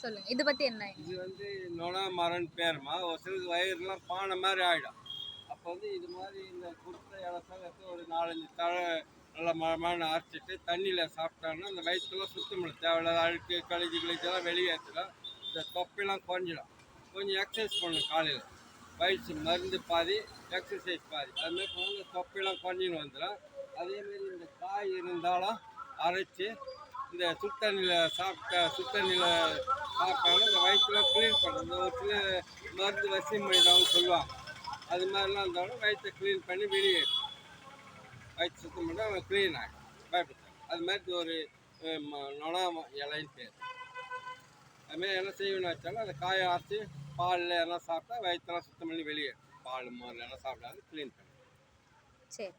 சொல்லுங்க. இத பத்தி என்ன? இது வந்து நொண மரம்னு பேருமா. ஒரு சிலருக்கு வயிறுலாம் பானை மாதிரி ஆகிடும். அப்போ வந்து இது மாதிரி இந்த குருத்தை இலசம் எடுத்து ஒரு 4-5 தழை நல்லா மழை அரைச்சிட்டு தண்ணியில் சாப்பிட்டாங்கன்னா அந்த வயிற்றுலாம் சுத்தம் பண்ண தேவையில்லாத அழுக்கு கழிச்செல்லாம் வெளியேற்றலாம். இந்த தொப்பையெல்லாம் குறைஞ்சிடும். கொஞ்சம் எக்ஸசைஸ் பண்ணணும் காலையில். வயிற்று மருந்து பாதி, எக்ஸசைஸ் பாதி. அதுமாதிரி போனால் இந்த தொப்பையெல்லாம் குறைஞ்சின்னு வந்துடும். அதேமாரி இந்த காய் இருந்தாலும் அரைச்சி இந்த சுத்தண்ணியில் சுத்தண்ணியில் சாப்பிட்டாலும் இந்த வயிற்றுலாம் க்ளீன் பண்ணுறது. ஒரு சில மருந்து வசியம் பண்ணிட்டாங்கன்னு சொல்லுவாங்க. அது மாதிரிலாம் இருந்தாலும் வயிற்றை க்ளீன் பண்ணி வெளியே வயிற்று சுத்தம் பண்ணால் அவன் க்ளீன் ஆகிடும். பயப்படுத்தாங்க. அது மாதிரி ஒரு நொணா இலைன்னு பேர். அதுமாரி என்ன செய்யணும்னு வச்சாலும் அந்த காயை அரைச்சி பாலில் எல்லாம் சாப்பிட்டா வயிற்றெல்லாம் சுத்தம் பண்ணி வெளியே பால் மோரில் எல்லாம் சாப்பிடாது க்ளீன் பண்ணி. சரி.